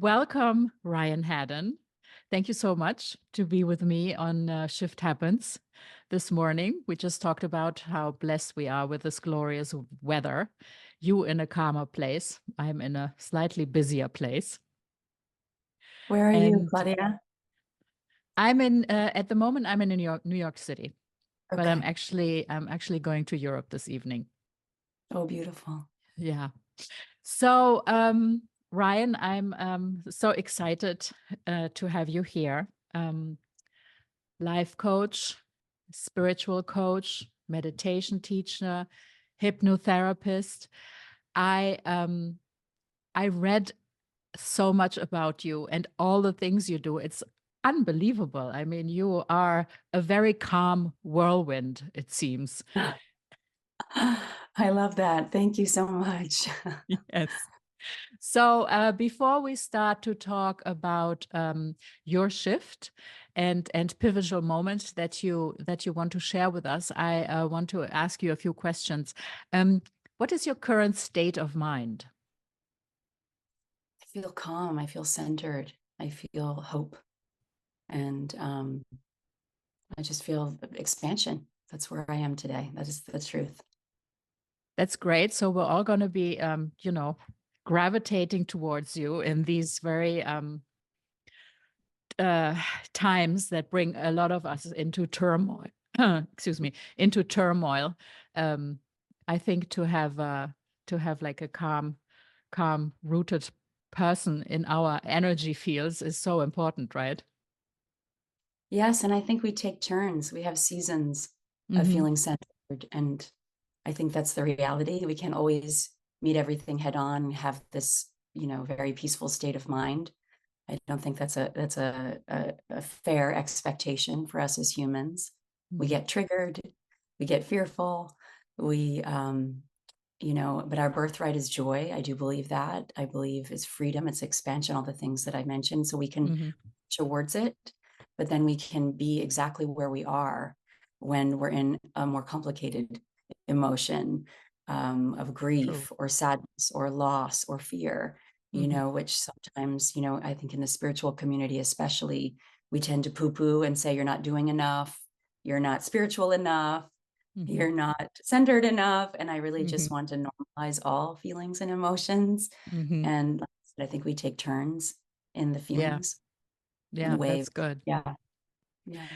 Welcome, Ryan Haddon. Thank you so much to be with me on Shift Happens this morning. We just talked about how blessed we are with this glorious weather. You in a calmer place. I'm in a slightly busier place. Where are you, And Claudia? I'm in at the moment I'm in New York City, but I'm Okay. actually going to Europe this evening. Oh, beautiful. Yeah. So, Ryan, I'm so excited to have you here. Life coach, spiritual coach, meditation teacher, hypnotherapist. I read so much about you and all the things you do. It's unbelievable. I mean, you are a very calm whirlwind, it seems. I love that. Thank you so much. Yes. So before we start to talk about your shift and pivotal moments that you want to share with us, I want to ask you a few questions. What is your current state of mind? I feel calm. I feel centered. I feel hope. And I just feel expansion. That's where I am today. That is the truth. That's great. So we're all going to be, gravitating towards you in these very times that bring a lot of us into turmoil. Excuse me, into turmoil. Um, I think to have like a calm, rooted person in our energy fields is so important, right? Yes. And I think we take turns. We have seasons of Mm-hmm. feeling centered. And I think that's the reality. We can't always meet everything head on and have this, very peaceful state of mind. I don't think that's a fair expectation for us as humans. We Mm-hmm. get triggered, we get fearful, we but our birthright is joy. I do believe that. I believe it's freedom, it's expansion, all the things that I mentioned. So we can Mm-hmm. towards it, but then we can be exactly where we are when we're in a more complicated emotion of True. grief or sadness or loss or fear, Mm-hmm. which sometimes, I think in the spiritual community, especially, we tend to poo poo and say, you're not doing enough, you're not spiritual enough, Mm-hmm. you're not centered enough. And I really Mm-hmm. just want to normalize all feelings and emotions. Mm-hmm. And I think we take turns in the Yeah. feelings Yeah, and that's waves. good. Yeah. Yeah.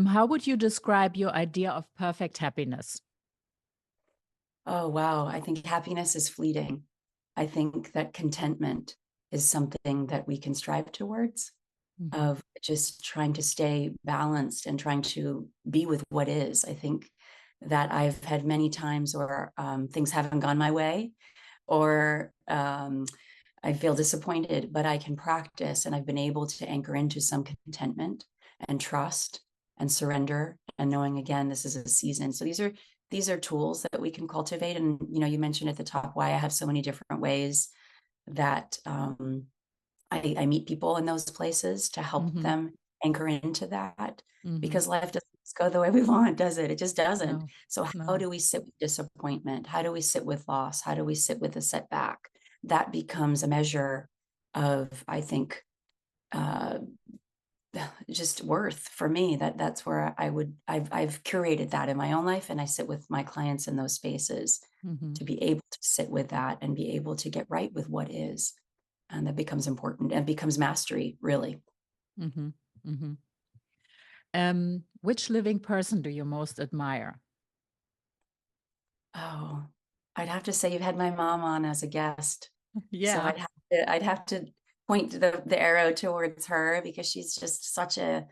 How would you describe your idea of perfect happiness? Oh, wow. I think happiness is fleeting. I think that contentment is something that we can strive towards, Mm-hmm. of just trying to stay balanced and trying to be with what is. I think that I've had many times where things haven't gone my way, or I feel disappointed, but I can practice, and I've been able to anchor into some contentment and trust and surrender and knowing, again, this is a season. So these are tools that we can cultivate. And you mentioned at the top why I have so many different ways that I meet people in those places to help Mm-hmm. them anchor into that, Mm-hmm. because life doesn't go the way we want, does it? It just doesn't. No, So how no. do we sit with disappointment? How do we sit with loss? How do we sit with a setback? That becomes a measure of, I think, uh, just worth for me. That's where I've curated that in my own life, and I sit with my clients in those spaces Mm-hmm. to be able to sit with that and be able to get right with what is. And that becomes important and becomes mastery, really. Mm-hmm. Mm-hmm. Which living person do you most admire? Oh, I'd have to say you've had my mom on as a guest. So Yeah. I'd have to point the arrow towards her, because she's just such a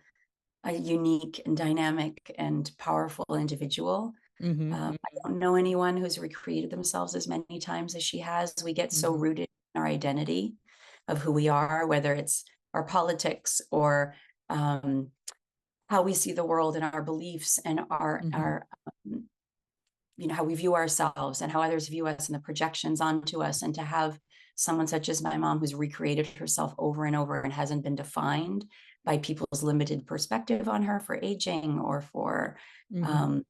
unique and dynamic and powerful individual. Mm-hmm. I don't know anyone who's recreated themselves as many times as she has. We get so Mm-hmm. rooted in our identity of who we are, whether it's our politics or um, how we see the world and our beliefs and Mm-hmm. our how we view ourselves and how others view us and the projections onto us. And to have someone such as my mom, who's recreated herself over and over and hasn't been defined by people's limited perspective on her for aging or for Mm-hmm. um,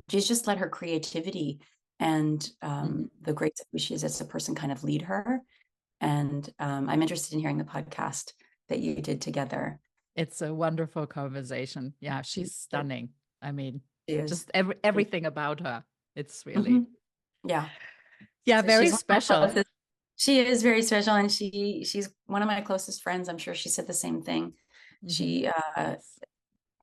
she's just let her creativity and Mm-hmm. the great who she is as a person kind of lead her. And I'm interested in hearing the podcast that you did together. It's a wonderful conversation. Yeah, she's stunning. I mean, She is. just everything about her. It's really, Mhm. Yeah. yeah, So very she's one of my special. closest. She is very special, and she's one of my closest friends. I'm sure she said the same thing. Mhm. She Yes.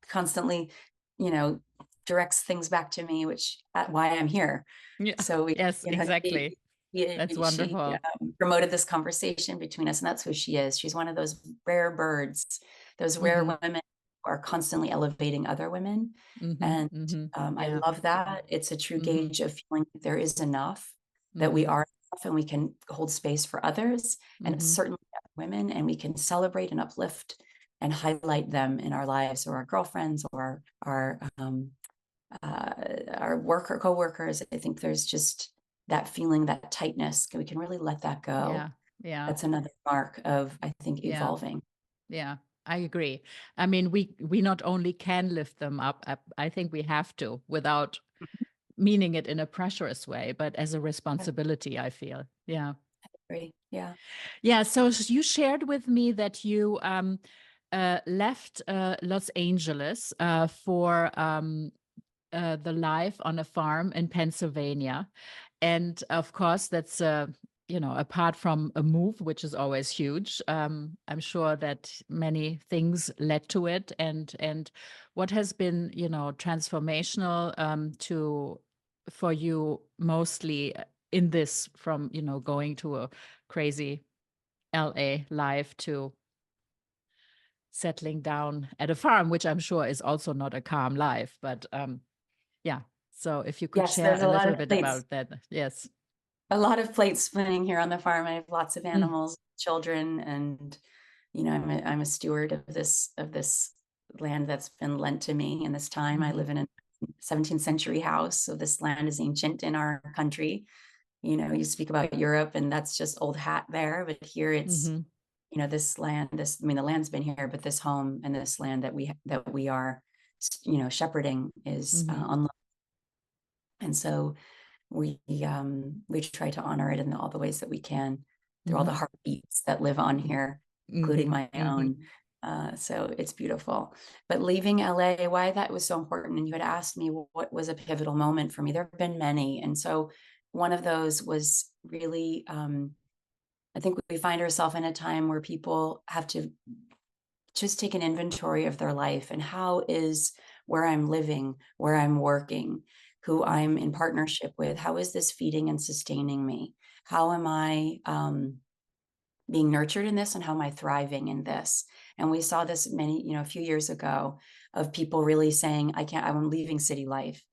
constantly, you know, directs things back to me, which why I'm here. Yeah. So we, Yes, you know, exactly. That's she wonderful. promoted this conversation between us, and that's who she is. She's one of those rare birds, those rare Mhm. women who are constantly elevating other women, Mhm. and Mhm. I Yeah. love that. It's a true Mhm. gauge of feeling that there is enough, that we Mhm. are enough, and we can hold space for others, and Mhm. certainly other women, and we can celebrate and uplift and highlight them in our lives, or our girlfriends, or our worker coworkers. I think there's just that feeling, that tightness. We can really let that go. Yeah. Yeah. That's another mark of, I think, Yeah. evolving. Yeah. I agree. I mean, we not only can lift them up, I think we have to, without meaning it in a pressurous way, but as a I responsibility, I feel. Yeah. agree. Yeah. Yeah. So you shared with me that you left Los Angeles for the life on a farm in Pennsylvania. And of course, that's apart from a move, which is always huge, I'm sure that many things led to it. And what has been, transformational to for you mostly in this, from going to a crazy LA life to settling down at a farm, which I'm sure is also not a calm life, but yeah. So if you could Yes, share there's a a lot little of bit plates, about that. Yes. spinning here on the farm. I have lots of Mm, animals, children, and I'm a steward of this land that's been lent to me in this time. I mhm, live in a 17th century house, so this land is ancient in our country. You speak about Europe, and that's just old hat there, but here it's, mhm, this land, I mean, the land's been here, but this home and this land that we are, shepherding is mhm, on. And so we try to honor it in all the ways that we can, through all the mhm, heartbeats that live on here, including mhm, my mhm, own. So it's beautiful. But leaving LA, why that was so important, and you had asked me what was a pivotal moment for me. There have been many, and so one of those was really, I think we find ourselves in a time where people have to just take an inventory of their life, and how is where I'm living, where I'm working, who I'm in partnership with, how is this feeding and sustaining me? How am I being nurtured in this, and how am I thriving in this? And we saw this a few years ago, of people really saying, I'm leaving city life,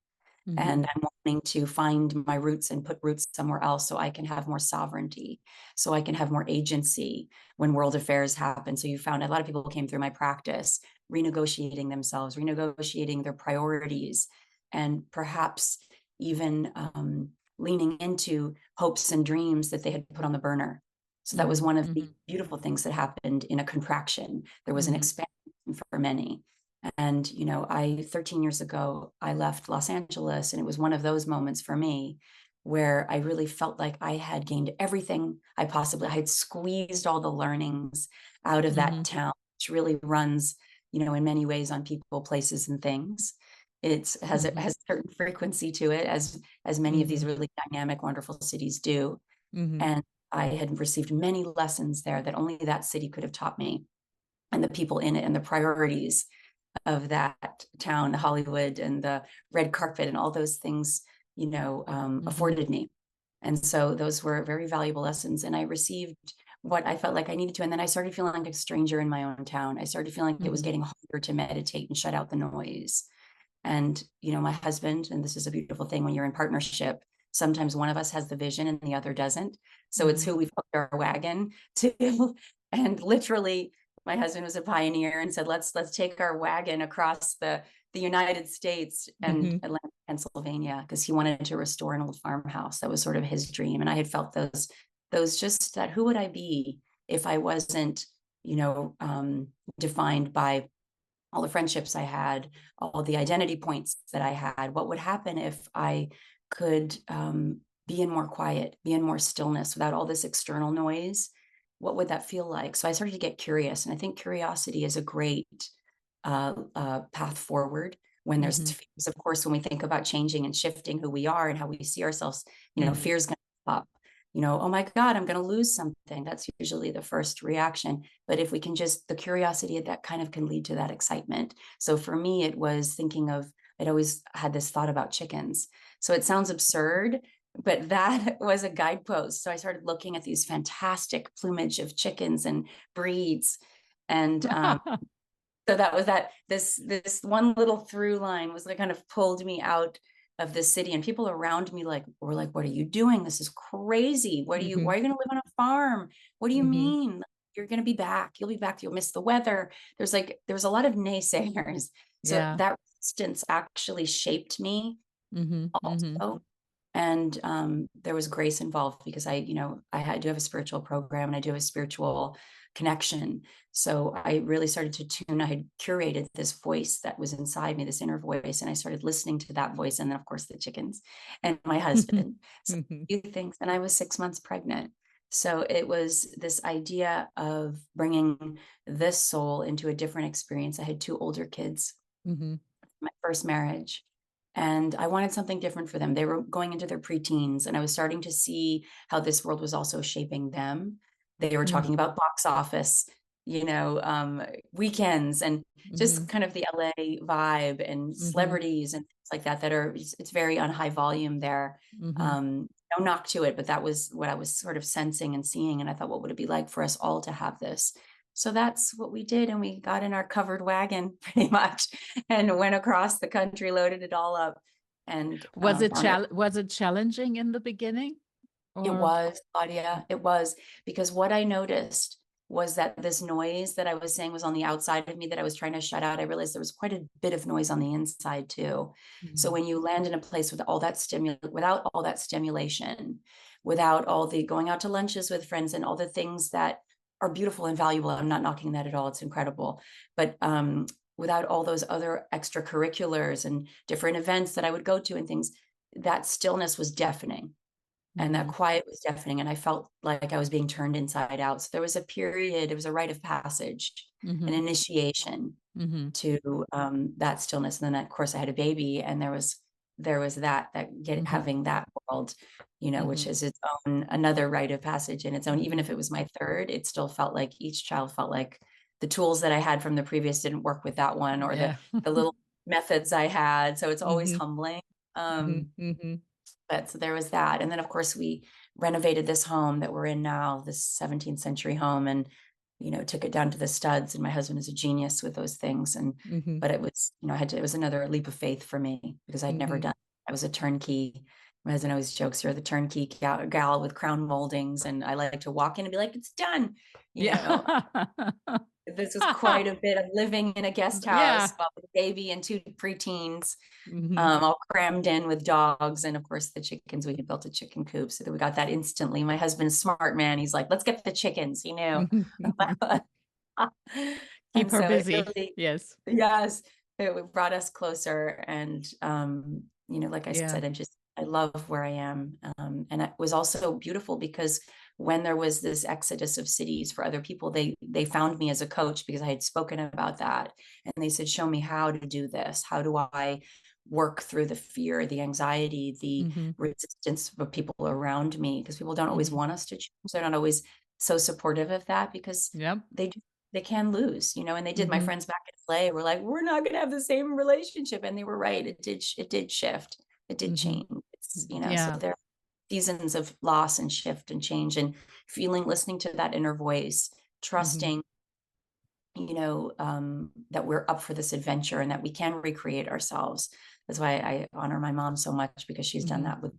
mhm, and I'm wanting to find my roots and put roots somewhere else, so I can have more sovereignty, so I can have more agency when world affairs happen. So you found a lot of people came through my practice renegotiating themselves, renegotiating their priorities, and perhaps even leaning into hopes and dreams that they had put on the burner. So that was mhm, one of the mhm, beautiful things that happened in a contraction. There was an mhm, expansion for many. And, 13 years ago, I left Los Angeles, and it was one of those moments for me where I really felt like I had gained everything I had squeezed all the learnings out of that mhm, town, which really runs, in many ways on people, places, and things. It has mhm, a certain frequency to it, as many of these mhm, really dynamic, wonderful cities do. mhm, And I had received many lessons there that only that city could have taught me, and the people in it, and the priorities of that town, Hollywood, and the red carpet, and all those things, mhm, afforded me. And so those were very valuable lessons. And I received what I felt like I needed to. And then I started feeling like a stranger in my own town. I started feeling like it was mhm, getting harder to meditate and shut out the noise. And, my husband, and this is a beautiful thing when you're in partnership, sometimes one of us has the vision and the other doesn't. So it's mhm, who we've hooked our wagon to. And literally, my husband was a pioneer and said, let's take our wagon across the United States and mhm, Atlantic, Pennsylvania, because he wanted to restore an old farmhouse. That was sort of his dream. And I had felt those just that, who would I be if I wasn't, defined by all the friendships I had, all the identity points that I had? What would happen if I could be in more quiet, be in more stillness, without all this external noise? what would that feel like? So I started to get curious, and I think curiosity is a great path forward when there's Mm-hmm. fears. Of course, when we think about changing and shifting who we are and how we see ourselves, Mm-hmm. fear is going to pop. Oh my God, I'm going to lose something. That's usually the first reaction. But if we can the curiosity, that kind of can lead to that excitement. So for me, it was thinking of, I'd always had this thought about chickens. So it sounds absurd, but that was a guidepost. So I started looking at these fantastic plumage of chickens and breeds. And so that was this one little through line was like kind of pulled me out of the city, and people around me were like, what are you doing? This is crazy. Why are you Mm-hmm. going to live on a farm? What do you Mm-hmm. mean? You're going to be back. You'll be back. You'll miss the weather. There was a lot of naysayers. So Yeah. that resistance actually shaped me Mm-hmm. Mm-hmm. also. And there was grace involved because I do have a spiritual program, and I do have a spiritual connection. So I really started to tune. I had curated this voice that was inside me, this inner voice, and I started listening to that voice. And then, of course, the chickens and my husband. So Mm-hmm. a few things. And I was 6 months pregnant. So it was this idea of bringing this soul into a different experience. I had two older kids, Mm-hmm. my first marriage, and I wanted something different for them. They were going into their preteens, and I was starting to see how this world was also shaping them. They were talking about box office, weekends, and Mm-hmm. just kind of the LA vibe, and Mm-hmm. celebrities and things like that it's very on high volume there. Mm-hmm. No knock to it, but that was what I was sort of sensing and seeing. And I thought, what would it be like for us all to have this? So that's what we did. And we got in our covered wagon pretty much and went across the country, loaded it all up, and found our. Was it challenging in the beginning, It or? was, Claudia. It was, because what I noticed was that this noise that I was saying was on the outside of me that I was trying to shut out. I realized there was quite a bit of noise on the inside too. So Mm-hmm. when you land in a place with without all that stimulation, without all the going out to lunches with friends and all the things that are beautiful and valuable, I'm not knocking that at all. It's incredible. But without all those other extracurriculars and different events that I would go to and things, that stillness was deafening. And that Mm-hmm. quiet was deafening, and I felt like I was being turned inside out. So there was a period, it was a rite of passage, an Mm-hmm. initiation Mm-hmm. to that stillness. And then, of course, I had a baby, and there was Mm-hmm. having that world, which Mm-hmm. is its own another rite of passage in its own. Even Mm-hmm. if it was my third, it still felt like each child felt like the tools that I had from the previous didn't work with that one, or the Yeah. the little methods I had. So it's always Mm-hmm. humbling. Mm-hmm. Mm-hmm. But so there was that. And then, of course, we renovated this home that we're in now, this 17th century home, and, took it down to the studs. And my husband is a genius with those things. Mm-hmm. But it was, it was another leap of faith for me because I'd never Mm-hmm. done, I was a turnkey. My husband always jokes, you're the turnkey gal with crown moldings. And I like to walk in and be like, it's done. You know, Yeah. this was quite a bit of living in a guest Yeah. house with a baby and two preteens, Mm-hmm. all crammed in with dogs. And of course, the chickens, we had built a chicken coop. So that we got that instantly. My husband's a smart man. He's like, let's get the chickens, he knew. Keep And her so it busy. really, Yes. yes, it brought us closer. And, like I Yeah. said, I love where I am. And it was also beautiful because when there was this exodus of cities for other people, they found me as a coach because I had spoken about that. And they said, show me how to do this. How do I work through the fear, the anxiety, the Mm-hmm. resistance of people around me? Because people don't always Mm-hmm. want us to change. They're not always so supportive of that because Yep. they can lose, and they did. My Mm-hmm. friends back in LA were like, we're not going to have the same relationship. And they were right. It did shift. It did Mm-hmm. change. So Yeah. there are seasons of loss and shift and change, and listening to that inner voice, Mm-hmm. trusting, that we're up for this adventure and that we can recreate ourselves. That's why I honor my mom so much, because she's done Mm-hmm. that with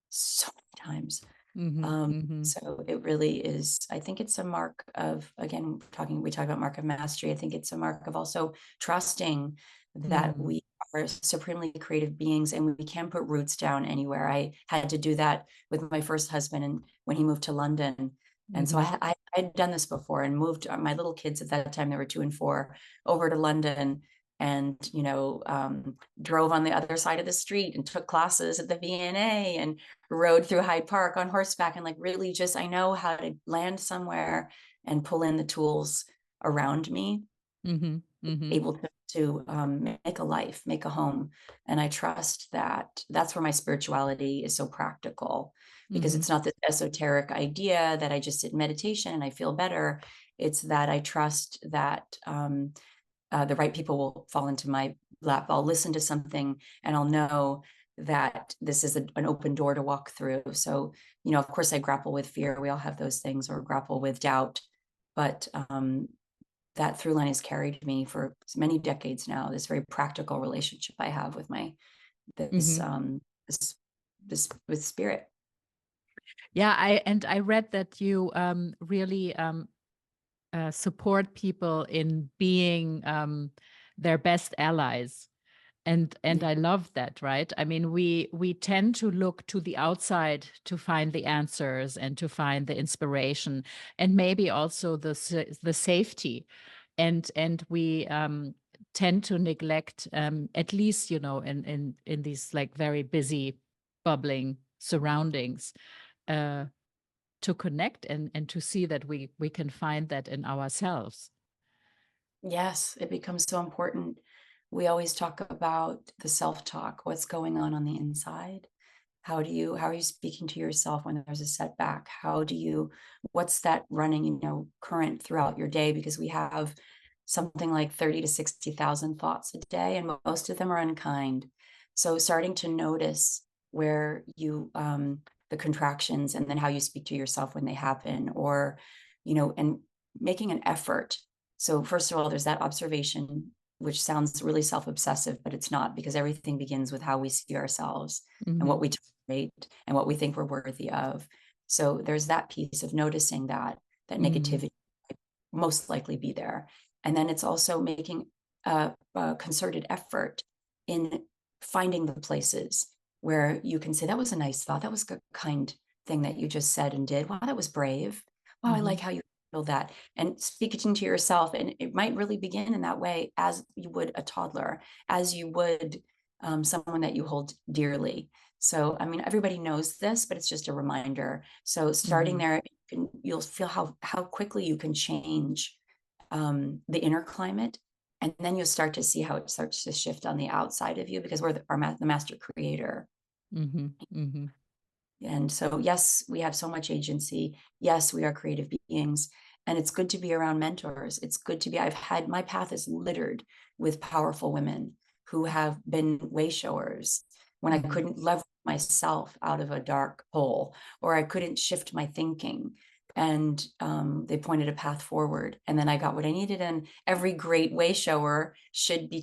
so many times. Mm-hmm. Mm-hmm. So it really is, I think it's a mark of, again, we talk about mark of mastery. I think it's a mark of also trusting that Mm-hmm. we are supremely creative beings and we can put roots down anywhere. I had to do that with my first husband, and when he moved to London. And so Mm-hmm. I'd done this before and moved my little kids at that time, they were 2 and 4, over to London. and, drove on the other side of the street and took classes at the VNA and rode through Hyde Park on horseback, and like really just, I know how to land somewhere and pull in the tools around me, able to make a life, make a home. And I trust that that's where my spirituality is so practical, because it's not this esoteric idea that I just sit in meditation and I feel better. It's that I trust that the right people will fall into my lap. I'll listen to something and I'll know that this is an open door to walk through. So, of course I grapple with fear. We all have those things, or grapple with doubt, but that through line has carried me for many decades now. This very practical relationship I have with this with spirit. Yeah, I read that you really support people in being their best allies. And I love that, right? I mean, we tend to look to the outside to find the answers and to find the inspiration, and maybe also the safety, and we tend to neglect, at least in these like very busy, bubbling surroundings, to connect and to see that we can find that in ourselves. Yes, it becomes so important. We always talk about the self-talk, what's going on the inside. How are you speaking to yourself when there's a setback? What's that running, current throughout your day? Because we have something like 30 to 60,000 thoughts a day, and most of them are unkind. So starting to notice where the contractions, and then how you speak to yourself when they happen, or, and making an effort. So first of all, there's that observation, which sounds really self-obsessive, but it's not, because everything begins with how we see ourselves and what we tolerate and what we think we're worthy of. So there's that piece of noticing that negativity most likely be there. And then it's also making a concerted effort in finding the places where you can say, that was a nice thought. That was a kind thing that you just said and did. Wow, that was brave. Wow, I like how you feel that. And speaking to yourself. And it might really begin in that way, as you would a toddler, as you would someone that you hold dearly. So, I mean, everybody knows this, but it's just a reminder. So starting there, you'll feel how quickly you can change the inner climate. And then you'll start to see how it starts to shift on the outside of you, because we're the master creator. And so, yes, we have so much agency. Yes, we are creative beings. And it's good to be around mentors. It's good to be, my path is littered with powerful women who have been way showers when I couldn't lever myself out of a dark hole, or I couldn't shift my thinking. And they pointed a path forward, and then I got what I needed. And every great way shower should be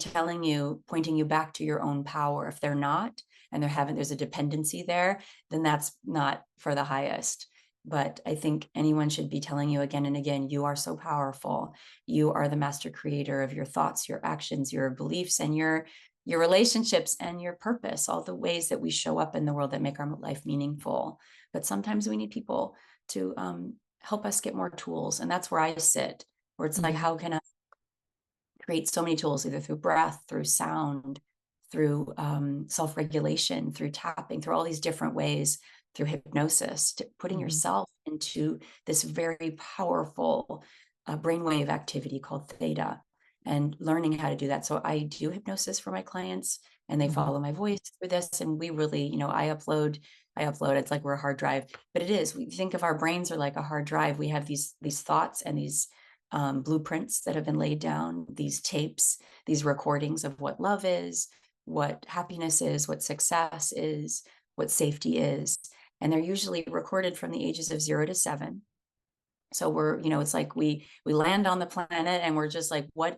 pointing you back to your own power. If they're not, and there's a dependency there, then that's not for the highest. But I think anyone should be telling you again and again, you are so powerful. You are the master creator of your thoughts, your actions, your beliefs, and your relationships, and your purpose, all the ways that we show up in the world that make our life meaningful. But sometimes we need people to help us get more tools. And that's where I sit, where it's like, how can I create so many tools, either through breath, through sound, through self-regulation, through tapping, through all these different ways, through hypnosis, to putting yourself into this very powerful brainwave activity called theta, and learning how to do that. So I do hypnosis for my clients, and they follow my voice through this. And we really, I upload, it's like we're a hard drive, but it is, we think of our brains are like a hard drive. We have these thoughts and these blueprints that have been laid down, these tapes, these recordings of what love is, what happiness is, what success is, what safety is. And they're usually recorded from the ages of 0 to 7. So we're, it's like we land on the planet, and we're just like, we're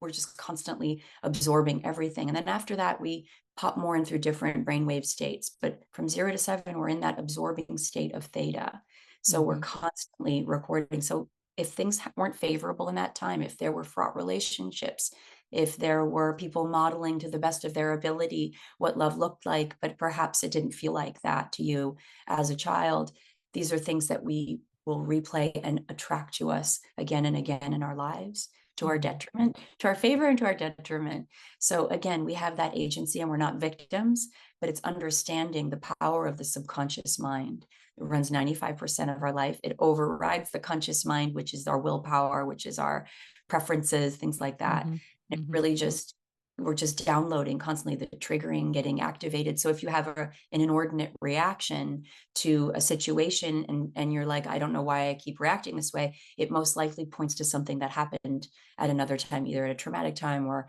just constantly absorbing everything. And then after that, we pop more in through different brainwave states. But from 0 to 7, we're in that absorbing state of theta. So we're constantly recording. So if things weren't favorable in that time, if there were fraught relationships, if there were people modeling to the best of their ability what love looked like, but perhaps it didn't feel like that to you as a child, these are things that we will replay and attract to us again and again in our lives. to our detriment, to our favor and to our detriment. So again, we have that agency and we're not victims, but it's understanding the power of the subconscious mind. It runs 95% of our life. It overrides the conscious mind, which is our willpower, which is our preferences, things like that. It really just, we're just downloading constantly, the triggering, getting activated. So if you have an inordinate reaction to a situation and you're like, I don't know why I keep reacting this way, it most likely points to something that happened at another time, either at a traumatic time or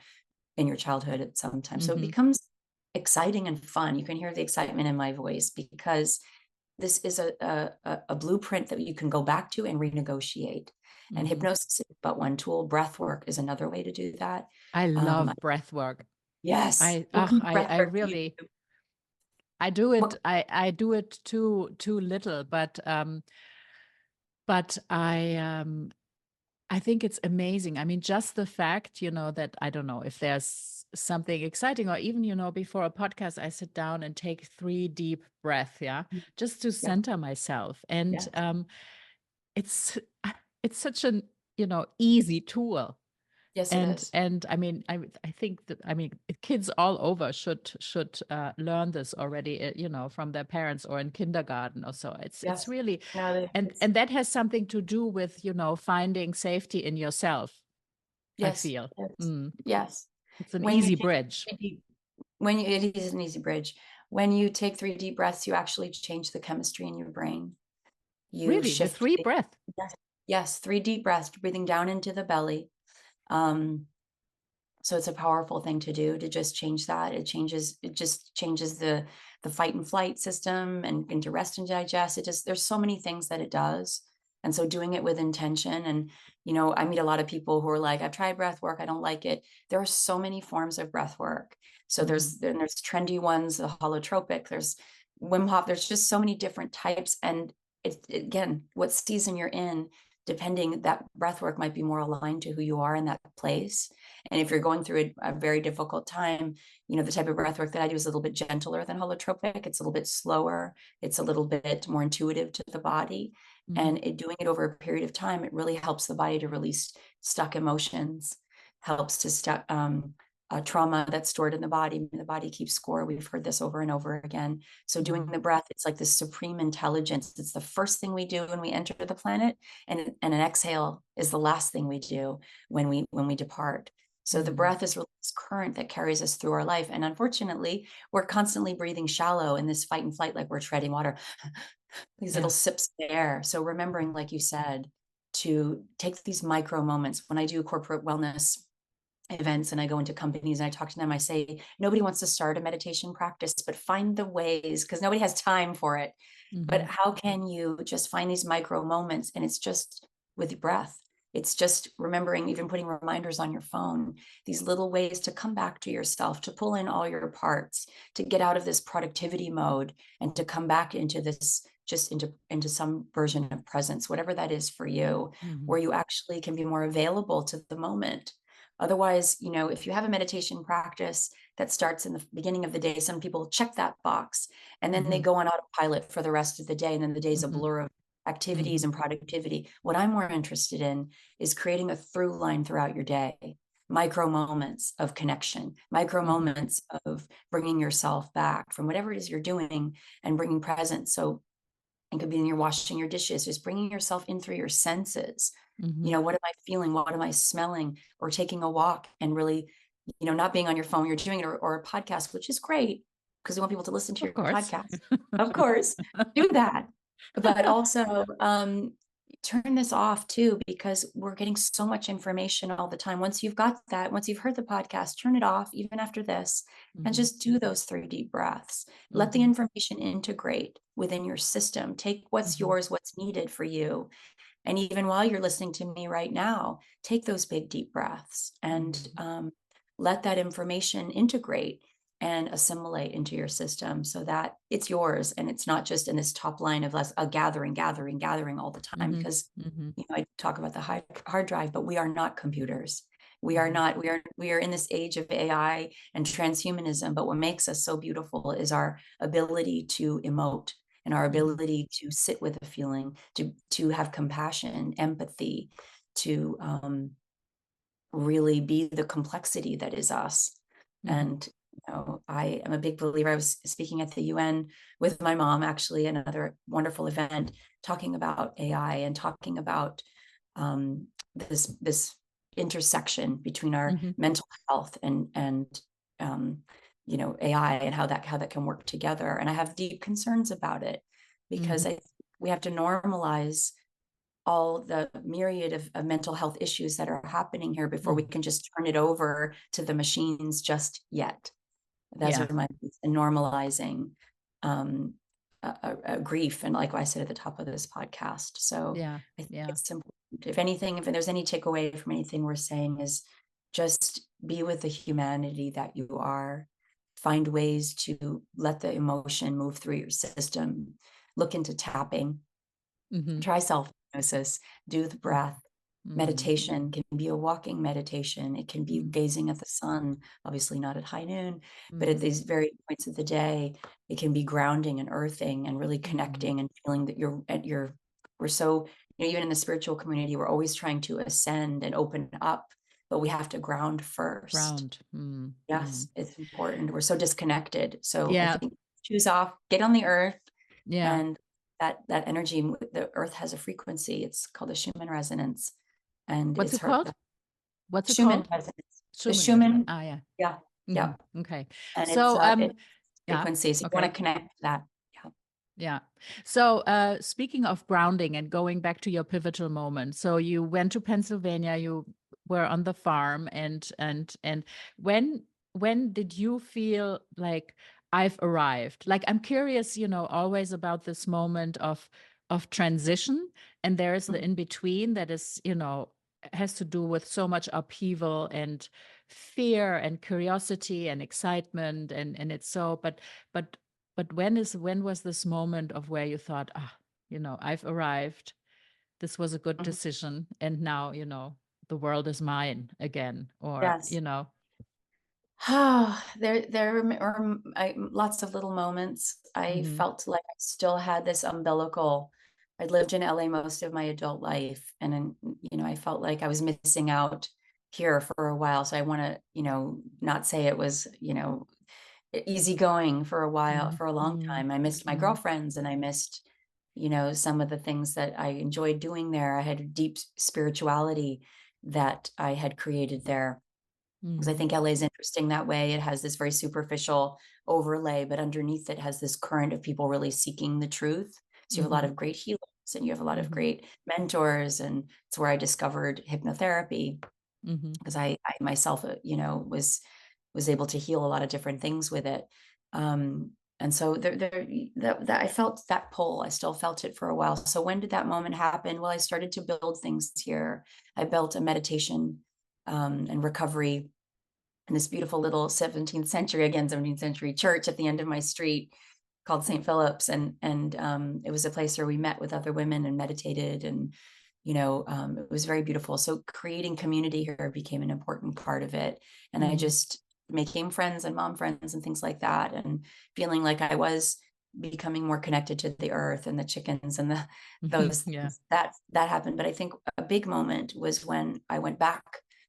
in your childhood at some time. So it becomes exciting and fun. You can hear the excitement in my voice because this is a blueprint that you can go back to and renegotiate. And hypnosis is but one tool. Breath work is another way to do that. I love breath work. Yes. I really, I do it. I do it too little, but I think it's amazing. I mean, just the fact, that I don't know if there's something exciting, or even, before a podcast, I sit down and take 3 deep breaths, just to center myself. And it's such an, easy tool. Yes, it is. And I mean, I think that, kids all over should learn this already, from their parents or in kindergarten or so. It's really, and that has something to do with, finding safety in yourself. I feel. Yes. It's an easy bridge. It is an easy bridge. When you take 3 deep breaths, you actually change the chemistry in your brain. You really, the shift 3 breaths. Yes, 3 deep breaths, breathing down into the belly. So it's a powerful thing to do, to just change that. It just changes the fight and flight system and into rest and digest. There's so many things that it does. And so doing it with intention, and, I meet a lot of people who are like, I've tried breath work, I don't like it. There are so many forms of breath work. So there's trendy ones, the holotropic, there's Wim Hof, there's just so many different types. And again, what season you're in, depending, that breath work might be more aligned to who you are in that place. And if you're going through a very difficult time, the type of breath work that I do is a little bit gentler than holotropic. It's a little bit slower. It's a little bit more intuitive to the body. And doing it over a period of time, it really helps the body to release stuck emotions, helps to stop trauma that's stored in the body. The body keeps score. We've heard this over and over again. So doing the breath, it's like this supreme intelligence. It's the first thing we do when we enter the planet, and an exhale is the last thing we do when we depart. So the breath is really this current that carries us through our life. And unfortunately, we're constantly breathing shallow in this fight and flight, like we're treading water, these little sips of air. So remembering, like you said, to take these micro moments. When I do corporate wellness events and I go into companies and I talk to them, I say, nobody wants to start a meditation practice, but find the ways, because nobody has time for it. But how can you just find these micro moments? And it's just with your breath. It's just remembering, even putting reminders on your phone, these little ways to come back to yourself, to pull in all your parts, to get out of this productivity mode and to come back into this, just into some version of presence, whatever that is for you, where you actually can be more available to the moment. Otherwise, if you have a meditation practice that starts in the beginning of the day, some people check that box and then they go on autopilot for the rest of the day. And then the day's a blur of activities and productivity. What I'm more interested in is creating a through line throughout your day, micro moments of connection, micro moments of bringing yourself back from whatever it is you're doing and bringing presence. So it could be when you're washing your dishes, just bringing yourself in through your senses. What am I feeling? What am I smelling? Or taking a walk and really, not being on your phone, you're doing it, or a podcast, which is great because we want people to listen to your podcast. Of course, do that. But also turn this off too, because we're getting so much information all the time. Once you've got that, once you've heard the podcast, turn it off even after this, and just do those 3 deep breaths. Let the information integrate within your system. Take what's yours, what's needed for you. And even while you're listening to me right now, take those big deep breaths and let that information integrate and assimilate into your system so that it's yours. And it's not just in this top line of a gathering all the time. Because I talk about the hard drive, but we are not computers. We are not, we are in this age of AI and transhumanism, but what makes us so beautiful is our ability to emote and our ability to sit with a feeling, to have compassion, empathy, to really be the complexity that is us. And I am a big believer. I was speaking at the UN with my mom, actually, another wonderful event, talking about AI and talking about this intersection between our mental health and AI, and how that can work together. And I have deep concerns about it, because we have to normalize all the myriad of mental health issues that are happening here before we can just turn it over to the machines just yet. Those are my normalizing a grief, and like I said at the top of this podcast. So I think it's important. If anything, if there's any takeaway from anything we're saying, is just be with the humanity that you are. Find ways to let the emotion move through your system. Look into tapping. Try self-hypnosis. Do the breath. Meditation can be a walking meditation. It can be gazing at the sun, obviously not at high noon, but at these very points of the day. It can be grounding and earthing and really connecting and feeling that we're so, even in the spiritual community, we're always trying to ascend and open up, but we have to ground first. Yes, it's important. We're so disconnected. So I think choose off, get on the earth, and that energy, the earth has a frequency. It's called the Schumann resonance. And What's it's it called? What's it Schumann called? Resonance. The Schumann. Schumann. Yeah. Okay. And So it's frequency. So you want to connect to that. Yeah. So speaking of grounding and going back to your pivotal moment, so you went to Pennsylvania, you were on the farm, and when did you feel like I've arrived? Like, I'm curious, always about this moment of transition, and there is the in between that is, has to do with so much upheaval and fear and curiosity and excitement, and it's so, but when was this moment of where you thought, I've arrived. This was a good decision, and now, the world is mine again, or, Yes. There were lots of little moments. I felt like I still had this umbilical. I'd lived in LA most of my adult life, and I felt like I was missing out here for a while. So I want to, not say it was, easygoing for a while, for a long time. I missed my girlfriends, and I missed, some of the things that I enjoyed doing there. I had a deep spirituality that I had created there. Because I think LA is interesting that way. It has this very superficial overlay, but underneath it has this current of people really seeking the truth. So you have a lot of great healers, and you have a lot of great mentors. And it's where I discovered hypnotherapy, because I myself, was able to heal a lot of different things with it. And so that I felt that pull. I still felt it for a while. So when did that moment happen? Well, I started to build things here. I built a meditation and recovery in this beautiful little 17th century church at the end of my street called St. Philip's. And it was a place where we met with other women and meditated, and it was very beautiful. So creating community here became an important part of it. And I just making friends and mom friends and things like that, and feeling like I was becoming more connected to the earth and the chickens and those that happened. But I think a big moment was when I went back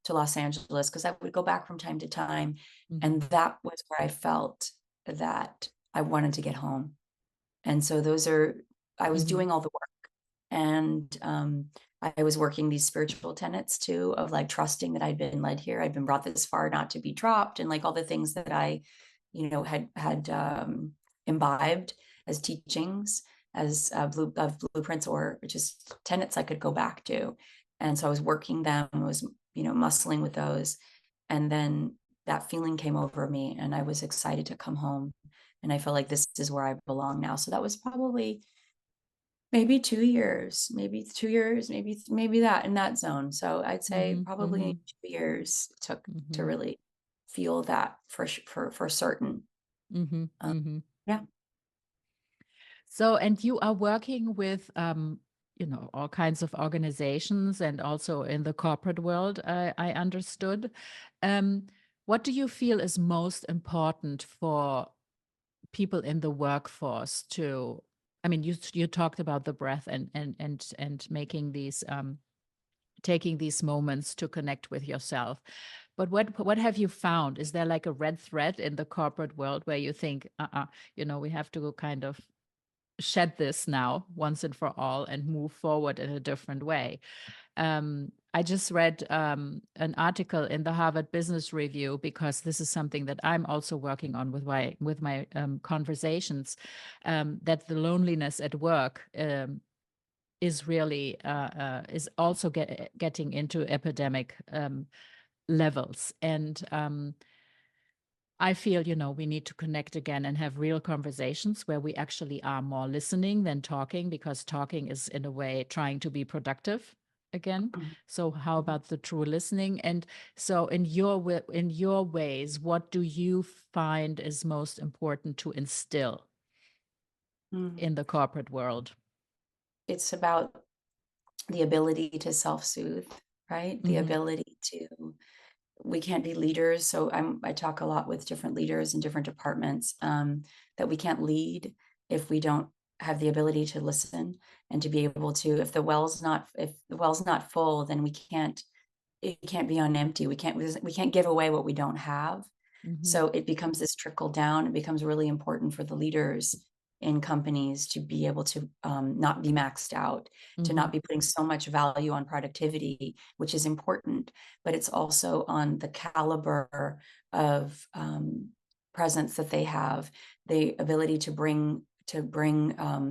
to Los Angeles, because I would go back from time to time. And that was where I felt that I wanted to get home. And so I was doing all the work, and I was working these spiritual tenets too, of like trusting that I'd been led here. I'd been brought this far not to be dropped, and like all the things that I, had imbibed as teachings, as blueprints, or just tenets I could go back to. And so I was working them, was, muscling with those. And then that feeling came over me, and I was excited to come home. And I felt like this is where I belong now. So that was probably maybe 2 years, maybe that, in that zone. So I'd say probably 2 years it took to really feel that for certain. Yeah. So, and you are working with, all kinds of organizations, and also in the corporate world, I understood. What do you feel is most important for people in the workforce to, I mean, you talked about the breath and making these taking these moments to connect with yourself. But what have you found? Is there like a red thread in the corporate world where you think, we have to kind of shed this now once and for all and move forward in a different way? I just read an article in the Harvard Business Review, because this is something that I'm also working on with my conversations, that the loneliness at work is really is also getting into epidemic levels. And I feel, we need to connect again and have real conversations where we actually are more listening than talking, because talking is in a way trying to be productive again. So how about the true listening? And so in your ways, what do you find is most important to instill in the corporate world? It's about the ability to self-soothe, right? The ability to, we can't be leaders. So I talk a lot with different leaders in different departments, that we can't lead if we don't have the ability to listen and to be able to, if the well's not full, then it can't be on empty. We can't give away what we don't have. So it becomes this trickle down. It becomes really important for the leaders in companies to be able to not be maxed out, to not be putting so much value on productivity, which is important, but it's also on the caliber of presence that they have, the ability to bring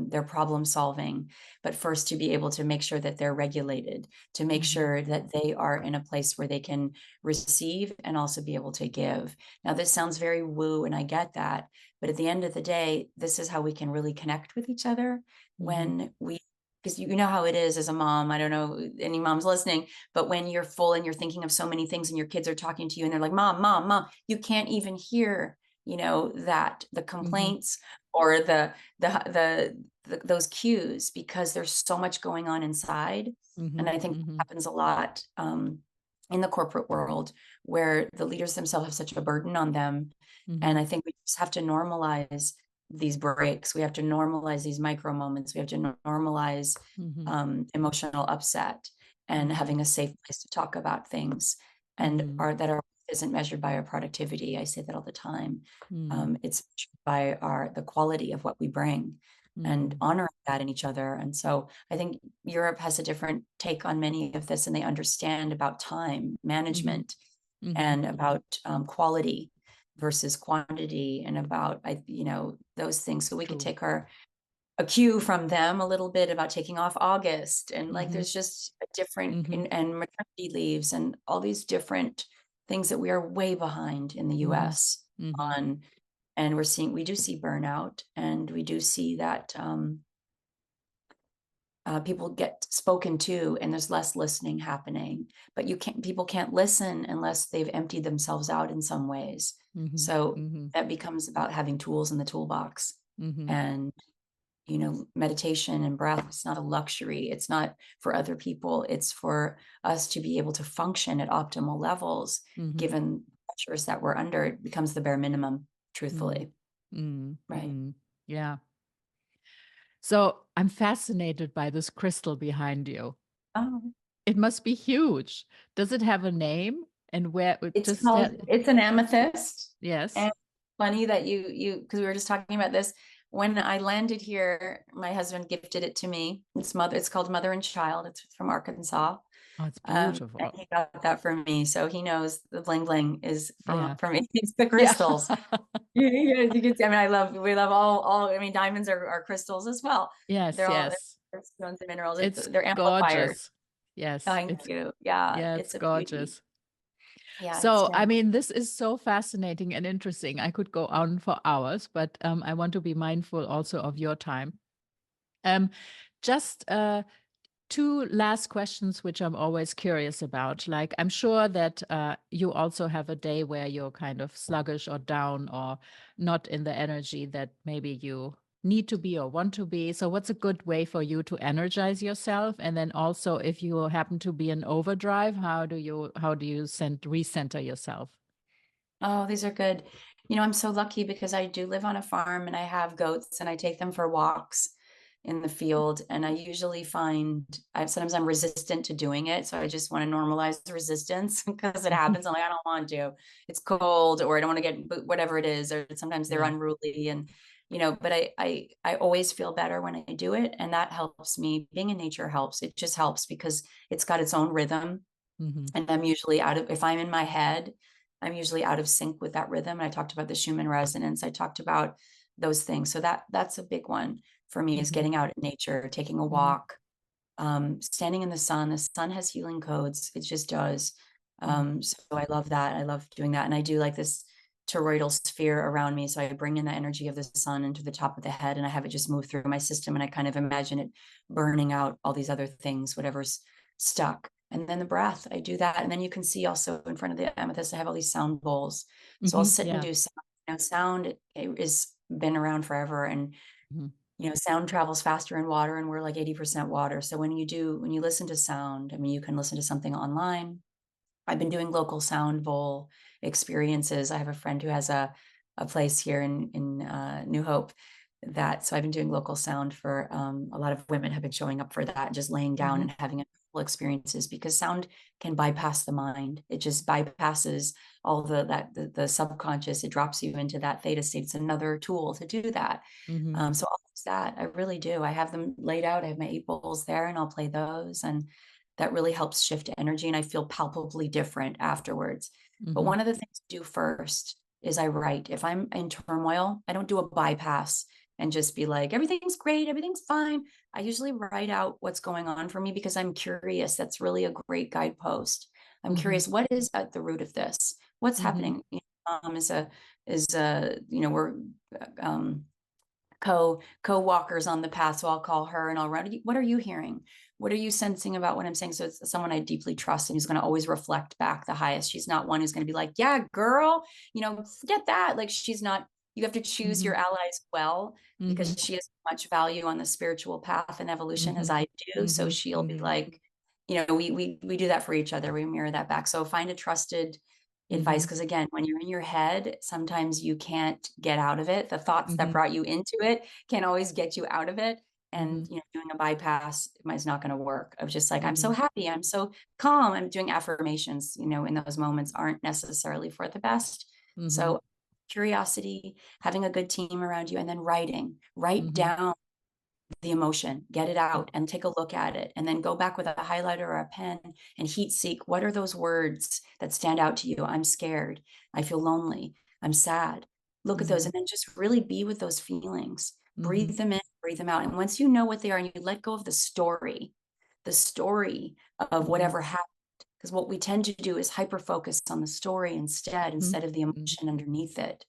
their problem solving, but first to be able to make sure that they're regulated, to make sure that they are in a place where they can receive and also be able to give. Now, this sounds very woo, and I get that, but at the end of the day, this is how we can really connect with each other when we, because you know how it is as a mom. I don't know any moms listening, but when you're full and you're thinking of so many things and your kids are talking to you and they're like, mom, mom, mom, you can't even hear, that the complaints or those cues, because there's so much going on inside. And I think that happens a lot in the corporate world, where the leaders themselves have such a burden on them. And I think we just have to normalize these breaks. We have to normalize these micro moments. We have to normalize emotional upset and having a safe place to talk about things, and that our isn't measured by our productivity. I say that all the time. It's measured by the quality of what we bring and honoring that in each other. And so I think Europe has a different take on many of this, and they understand about time management and about quality versus quantity, and about those things. So we could take a cue from them a little bit about taking off August, and like there's just a different and maternity leaves and all these different things that we are way behind in the US on. And we do see burnout, and we do see that people get spoken to, and there's less listening happening. But people can't listen unless they've emptied themselves out in some ways. So that becomes about having tools in the toolbox. And meditation and breath is not a luxury. It's not for other people. It's for us to be able to function at optimal levels, given pressures that we're under. It becomes the bare minimum, truthfully. Right. Yeah. So I'm fascinated by this crystal behind you. Oh, It must be huge. Does it have a name? And where it's an amethyst. Yes. And funny that you because we were just talking about this. When I landed here, my husband gifted it to me. It's called Mother and Child. It's from Arkansas. Oh, it's beautiful. And he got that for me. So he knows the bling bling is from me. It's the Yeah. crystals. You can see, we love all, diamonds are crystals as well. Yes, They're yes. stones and minerals. It's They're amplifiers. gorgeous. Yes. Thank you. Yeah, Yeah, it's it's a beauty. gorgeous. Yeah. So, this is so fascinating and interesting. I could go on for hours, but I want to be mindful also of your time. Just two last questions, which I'm always curious about. Like, I'm sure that you also have a day where you're kind of sluggish or down or not in the energy that maybe you need to be or want to be. So what's a good way for you to energize yourself? And then also, if you happen to be in overdrive, how do you recenter yourself? Oh, these are good. I'm so lucky because I do live on a farm and I have goats and I take them for walks. in the field. And I usually find sometimes I'm resistant to doing it. So I just want to normalize the resistance because it happens. I'm like, I don't want to, it's cold, or I don't want to get whatever it is, or sometimes they're Yeah. unruly. And, but I always feel better when I do it. And that helps me. Being in nature helps. It just helps because it's got its own rhythm. And I'm usually if I'm in my head, I'm usually out of sync with that rhythm. And I talked about the Schumann resonance. I talked about those things. So that's a big one for me, is getting out in nature, taking a walk, standing in the sun. The sun has healing codes. It just does. So I love that. I love doing that. And I do like this toroidal sphere around me. So I bring in the energy of the sun into the top of the head, and I have it just move through my system. And I kind of imagine it burning out all these other things, whatever's stuck. And then the breath, I do that. And then you can see also in front of the amethyst, I have all these sound bowls. So I'll sit and do sound. Sound is been around forever. And sound travels faster in water, and we're like 80% water. So when you listen to sound, I mean, you can listen to something online. I've been doing local sound bowl experiences. I have a friend who has a place here in New Hope, so I've been doing local sound for a lot of women have been showing up for that, just laying down and having experiences, because sound can bypass the mind. It just bypasses all the subconscious. It drops you into that theta state. It's another tool to do that. So I'll use that. I really do. I have them laid out. I have my 8 bowls there, and I'll play those, and that really helps shift energy, and I feel palpably different afterwards. But one of the things I do first is I write. If I'm in turmoil, I don't do a bypass and just be like, everything's great, everything's fine. I usually write out what's going on for me, because I'm curious. That's really a great guidepost. I'm curious, what is at the root of this? What's happening? Mom is we're co-walkers on the path. So I'll call her and I'll run. What are you hearing? What are you sensing about what I'm saying? So it's someone I deeply trust, and who's going to always reflect back the highest. She's not one who's going to be like, yeah, girl, forget that. Like, she's not. You have to choose your allies well, because she has as much value on the spiritual path and evolution as I do. So she'll be like, we do that for each other. We mirror that back. So find a trusted advice, because again, when you're in your head, sometimes you can't get out of it. The thoughts that brought you into it can't always get you out of it. And doing a bypass is not going to work. Of just like, I'm so happy, I'm so calm, I'm doing affirmations, in those moments aren't necessarily for the best. So curiosity, having a good team around you, and then write down the emotion, get it out, and take a look at it, and then go back with a highlighter or a pen and heat seek. What are those words that stand out to you? I'm scared, I feel lonely, I'm sad. Look at those, and then just really be with those feelings. Breathe them in, breathe them out. And once you know what they are, and you let go of the story of whatever happened, because what we tend to do is hyper focus on the story instead of the emotion underneath it.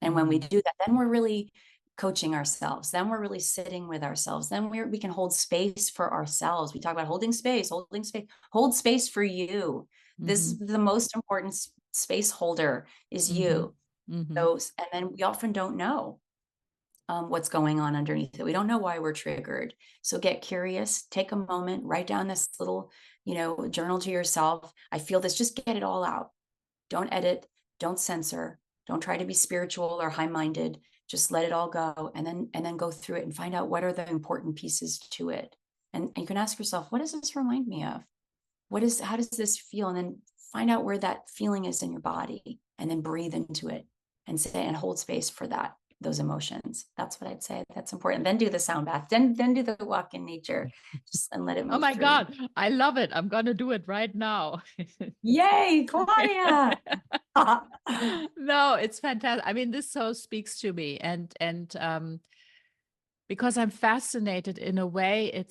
And when we do that, then we're really coaching ourselves. Then we're really sitting with ourselves. Then we can hold space for ourselves. We talk about holding space, hold space for you. This is the most important space holder, is you. So, and then we often don't know what's going on underneath it. We don't know why we're triggered. So get curious, take a moment, write down this little, journal to yourself. I feel this, just get it all out. Don't edit, don't censor, don't try to be spiritual or high-minded. Just let it all go, and then go through it and find out what are the important pieces to it. And you can ask yourself, what does this remind me of? How does this feel? And then find out where that feeling is in your body, and then breathe into it and hold space for those emotions. That's what I'd say. That's important. Then do the sound bath. Then do the walk in nature. And let it move. Oh my through. God, I love it. I'm going to do it right now. Yay, Claudia. No, it's fantastic. I mean, this so speaks to me, and because I'm fascinated in a way,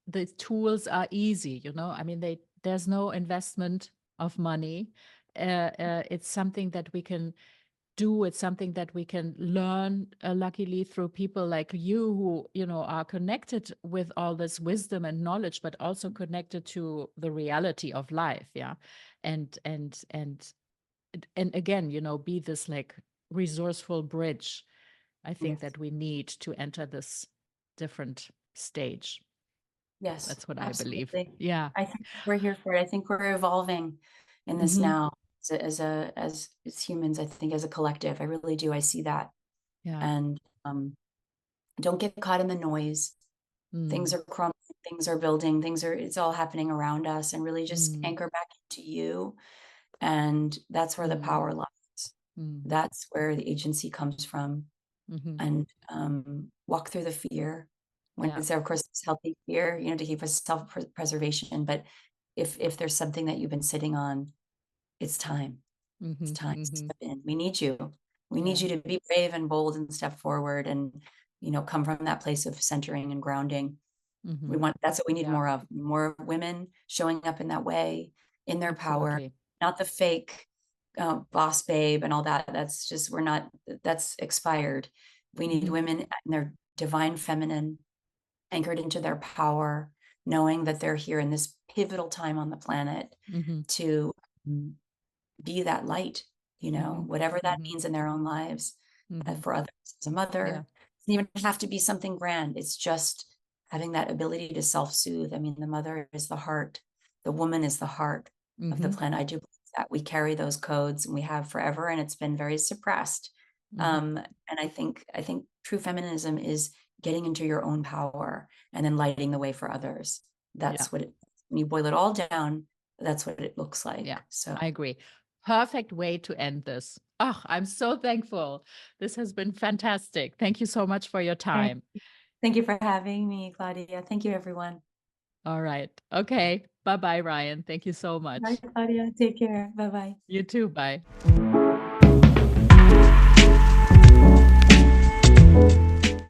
the tools are easy, I mean, there's no investment of money. It's something that we can do. It's something that we can learn, luckily, through people like you, who are connected with all this wisdom and knowledge, but also connected to the reality of life. Yeah. And again, be this like resourceful bridge, I think, that we need to enter this different stage. Yes, That's what absolutely. I believe. Yeah. I think we're here for it. I think we're evolving in this now as humans. I think as a collective, I really do. I see that. Yeah. And don't get caught in the noise. things Mm. are crumbling, things are building, it's all happening around us, and really just Mm. anchor back into you. And that's where the Mm. power lies. Mm. That's where the agency comes from. Mhm. And walk through the fear when Yeah. it's there, of course, it's healthy fear, to keep us self-preservation. But if there's something that you've been sitting on, it's time. It's Mhm. time to Mhm. step in. We need you. We need Yeah. you to be brave and bold and step forward and, come from that place of centering and grounding. Mhm. That's what we need Yeah. more of. More women showing up in that way, in their power, Absolutely. not the fake boss babe and all that. That's just, that's expired. We need Mhm. women in their divine feminine, anchored into their power, knowing that they're here in this pivotal time on the planet Mhm. to mm, be that light, Mhm. whatever that Mhm. means in their own lives, Mhm. for others. As a Yeah. mother, it doesn't even have to be something grand. It's just having that ability to self-soothe. I mean, the mother is the heart, the woman is the heart of the Mhm. planet. I do believe that we carry those codes, and we have forever, and it's been very suppressed. Mhm. And I think true feminism is getting into your own power and then lighting the way for others. Yeah. That's what when you boil it all down, that's what it looks Yeah. like. So I agree. Perfect way to end this. Oh, I'm so thankful. This has been fantastic. Thank you so much for your thank time. thank you for having me, Claudia. Thank you, everyone. All right. Okay. Bye-bye, Ryan. Thank you so Bye, much. Claudia. Take care. Bye-bye. You too. Bye.